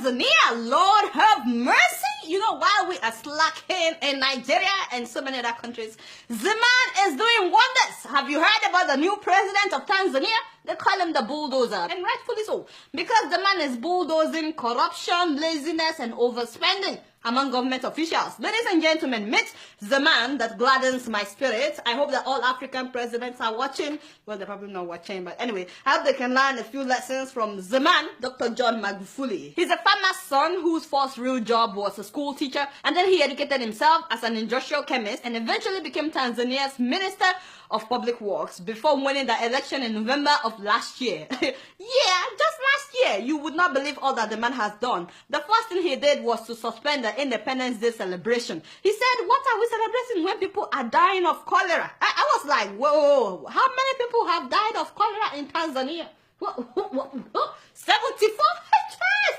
Tanzania. Lord have mercy. You know, while we are slacking in Nigeria and so many other countries, the man is doing wonders. Have you heard about the new president of Tanzania? They call him the bulldozer, and rightfully so, because the man is bulldozing corruption, laziness, and overspending among government officials. Ladies and gentlemen, meet the man that gladdens my spirit. I hope that all African presidents are watching. Well, they're probably not watching, but anyway, I hope they can learn a few lessons from the man, Dr. John Magufuli. He's a farmer's son whose first real job was a school teacher, and then he educated himself as an industrial chemist and eventually became Tanzania's Minister of Public Works before winning the election in November of last year. Yeah, just last year. You would not believe all that the man has done. The first thing he did was to suspend the Independence Day celebration. He said, what are we celebrating when people are dying of cholera? I was like, whoa, how many people have died of cholera in Tanzania? 74?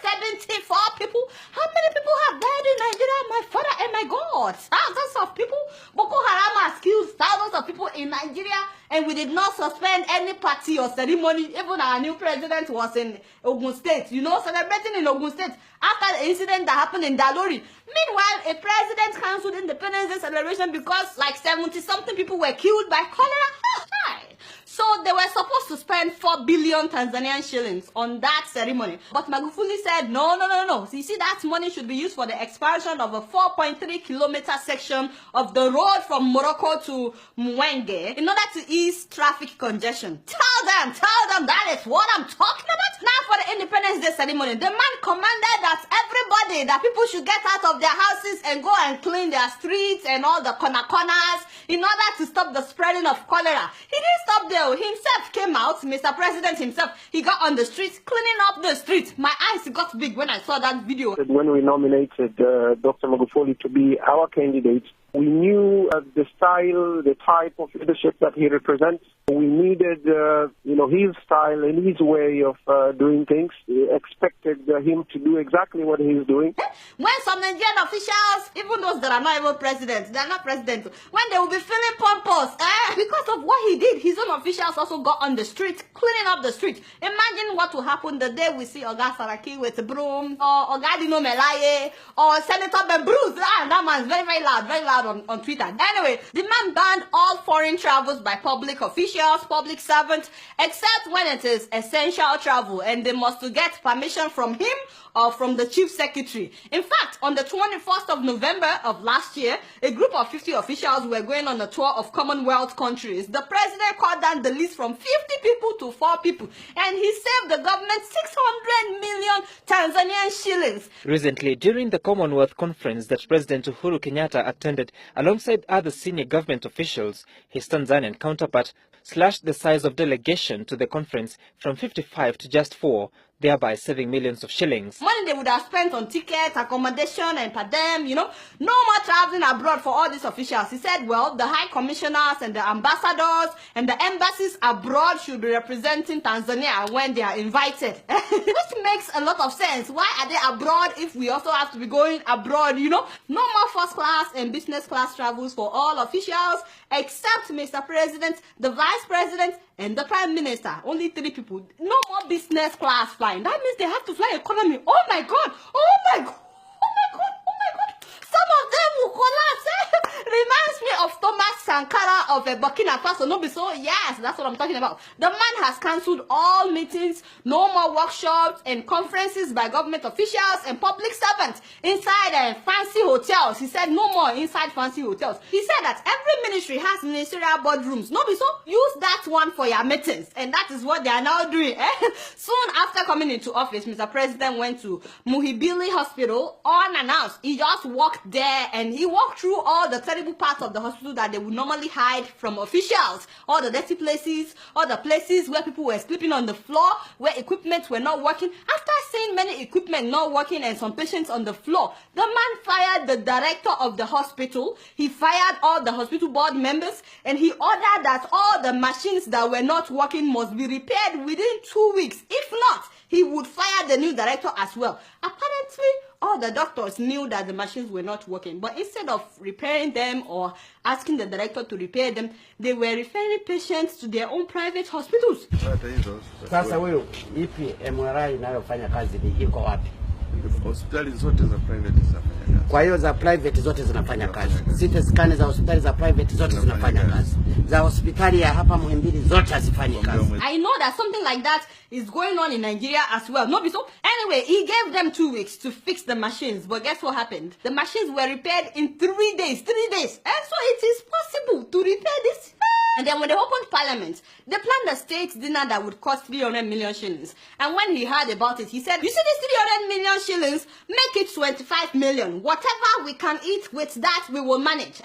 74 people? How many people have died in Nigeria? My father and my God. Thousands of people. Boko Haram has killed thousands of people in Nigeria, and we did not suspend any party or ceremony. Even our new president was in Ogun State, you know, celebrating in Ogun State after the incident that happened in Dalori. Meanwhile, a president cancelled Independence Day celebration because like 70-something people were killed by cholera. So they were supposed to spend 4 billion Tanzanian shillings on that ceremony. But Magufuli said, no. You see, that money should be used for the expansion of a 4.3-kilometer section of the road from Morocco to Mwenge in order to ease traffic congestion. Tell them that is what I'm talking about. Now for the Independence Day ceremony, the man commanded that people should get out of their houses and go and clean their streets and all the corners in order to stop the spreading of cholera. He didn't stop there. Himself came out, Mr. President himself. He got on the streets, cleaning up the streets. My eyes got big when I saw that video. When we nominated Dr. Magufuli to be our candidate, we knew the style, the type of leadership that he represents. We needed, his style and his way of doing things. We expected him to do exactly what he's doing. When some Nigerian officials, even those that are not even presidents, they're not presidents, when they will be feeling pompous, because of what he did, his own officials also got on the streets, cleaning up the streets. Imagine what will happen the day we see Oga Saraki with a broom, or Oga Dino Melaye, or Senator Ben Bruce. That man's very loud on Twitter. Anyway, the man banned all foreign travels by public officials, public servants, except when it is essential travel, and they must get permission from him or from the chief secretary. In fact, on the 21st of November of last year, a group of 50 officials were going on a tour of Commonwealth countries. The president cut down the list from 50 people to 4 people, and he saved the government 600 million Tanzanian shillings. Recently, during the Commonwealth conference that President Uhuru Kenyatta attended alongside other senior government officials, his Tanzanian counterpart slashed the size of delegation to the conference from 55 to just 4, thereby saving millions of shillings. Money they would have spent on tickets, accommodation, and per diem, no more traveling abroad for all these officials. He said, well, the high commissioners and the ambassadors and the embassies abroad should be representing Tanzania when they are invited. Which makes a lot of sense. Why are they abroad if we also have to be going abroad, No more first class and business class travels for all officials, except Mr. President, the Vice President, and the Prime Minister. Only 3 people. No more business class flying. That means they have to fly economy. Oh my God. Some of them will collapse. Reminds me of Thomas Sankara of Burkina Faso. No be so? Yes, that's what I'm talking about. The man has cancelled all meetings, no more workshops and conferences by government officials and public servants inside fancy hotels. He said no more inside fancy hotels. He said that every ministry has ministerial boardrooms. No be so? Use that one for your meetings. And that is what they are now doing. Soon after coming into office, Mr. President went to Muhimbili Hospital unannounced. He just walked there and he walked through all the terrible parts of the hospital that they would normally hide from officials. All the dirty places, all the places where people were sleeping on the floor, where equipment were not working. After seeing many equipment not working and some patients on the floor, the man fired the director of the hospital. He fired all the hospital board members, and he ordered that all the machines that were not working must be repaired within 2 weeks. If not, he would fire the new director as well. Apparently, all the doctors knew that the machines were not working, but instead of repairing them or asking the director to repair them, they were referring patients to their own private hospitals. Sasa wewe ipi MRI inayofanya kazi iko wapi? Hospitali zote za private zinafanya kazi. Kwa hiyo za private zote zinafanya kazi. CT scan za hospitali za private zote zinafanya kazi. Za hospitali ya hapa Muhimbili zote hazifanyi kazi. I know that something like that is going on in Nigeria as well. No, so anyway, he gave them 2 weeks to fix the machines, but guess what happened? The machines were repaired in 3 days. 3 days. And so it is possible to repair this. And then when they opened parliament, they planned a state dinner that would cost 300 million shillings. And when he heard about it, he said, you see this 300 million shillings, make it 25 million. Whatever we can eat with that, we will manage.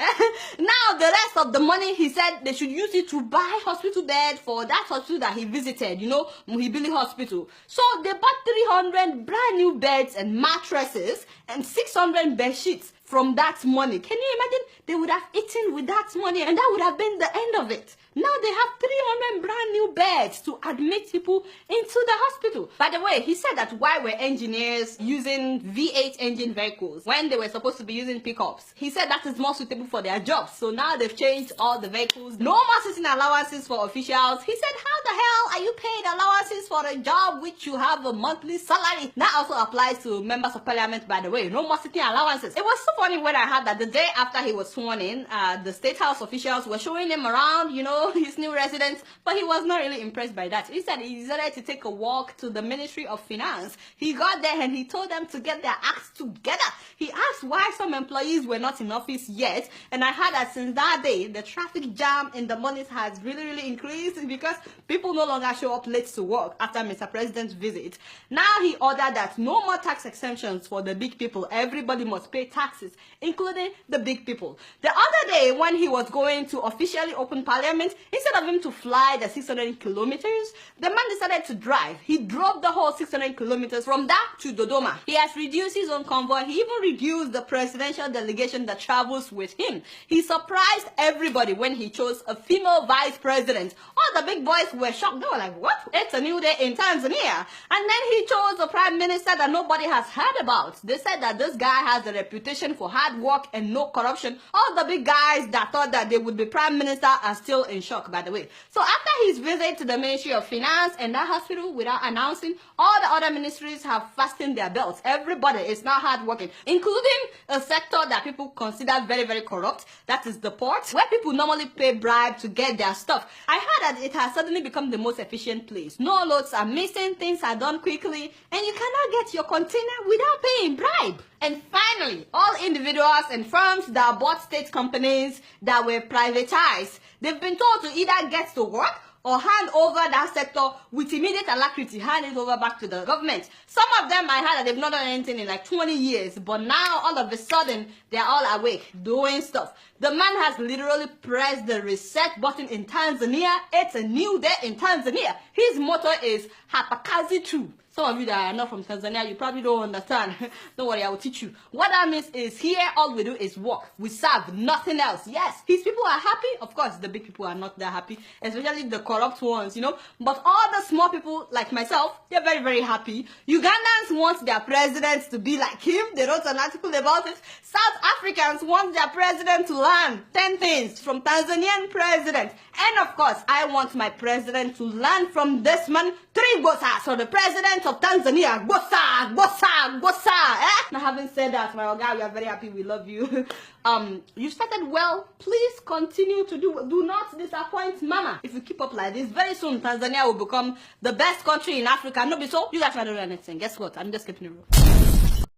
Now, the rest of the money, he said they should use it to buy hospital bed for that hospital that he visited, you know, Muhimbili Hospital. So they bought 300 brand new beds and mattresses and 600 bed sheets from that money. Can you imagine? They would have eaten with that money and that would have been the end of it. Now they have 300 brand new beds to admit people into the hospital. By the way, he said that why were engineers using V8 engine vehicles when they were supposed to be using pickups? He said that is more suitable for their jobs. So now they've changed all the vehicles. No more sitting allowances for officials. He said, how the hell are you paid allowances for a job which you have a monthly salary? That also applies to members of parliament, by the way. No more sitting allowances. It was so funny when I heard that the day after he was sworn in, the State House officials were showing him around, you know, his new residence, but he was not really impressed by that. He said he decided to take a walk to the Ministry of Finance. He got there and he told them to get their acts together. He asked why some employees were not in office yet, and I heard that since that day, the traffic jam in the mornings has really increased because people no longer show up late to work after Mr. President's visit. Now he ordered that no more tax exemptions for the big people. Everybody must pay taxes, including the big people. The other day, when he was going to officially open parliament, instead of him to fly the 600 kilometers, the man decided to drive. He drove the whole 600 kilometers from that to Dodoma. He has reduced his own convoy. He even reduced the presidential delegation that travels with him. He surprised everybody when he chose a female vice president. All the big boys were shocked. They were like, what? It's a new day in Tanzania. And then he chose a prime minister that nobody has heard about. They said that this guy has a reputation for hard work and no corruption. All the big guys that thought that they would be prime minister are still in shock, by the way. So after his visit to the Ministry of Finance and that hospital, without announcing, all the other ministries have fastened their belts. Everybody is now hardworking, including a sector that people consider very corrupt. That is the port, where people normally pay bribe to get their stuff. I heard that it has suddenly become the most efficient place. No loads are missing, things are done quickly, and you cannot get your container without paying bribe. And finally, all individuals and firms that bought state companies that were privatized, they've been told to either get to work or hand over that sector with immediate alacrity, hand it over back to the government. Some of them, I heard that they've not done anything in like 20 years, but now all of a sudden, they're all awake, doing stuff. The man has literally pressed the reset button in Tanzania. It's a new day in Tanzania. His motto is Hapakazi True. Some of you that are not from Tanzania, you probably don't understand. Don't worry, I will teach you. What that means is here, all we do is work. We serve, nothing else. Yes, his people are happy. Of course, the big people are not that happy, especially the corrupt ones, you know. But all the small people, like myself, they're very happy. Ugandans want their president to be like him. They wrote an article about it. South Africans want their president to learn 10 things from Tanzanian president. And of course, I want my president to learn from this man, 3 Gosa. So the president of Tanzania, Gosa. Now, having said that, my guy, we are very happy. We love you. You started well. Please continue to do not disappoint mama. If you keep up like this, very soon Tanzania will become the best country in Africa. No, be so. You guys are not doing anything. Guess what? I'm just keeping it real.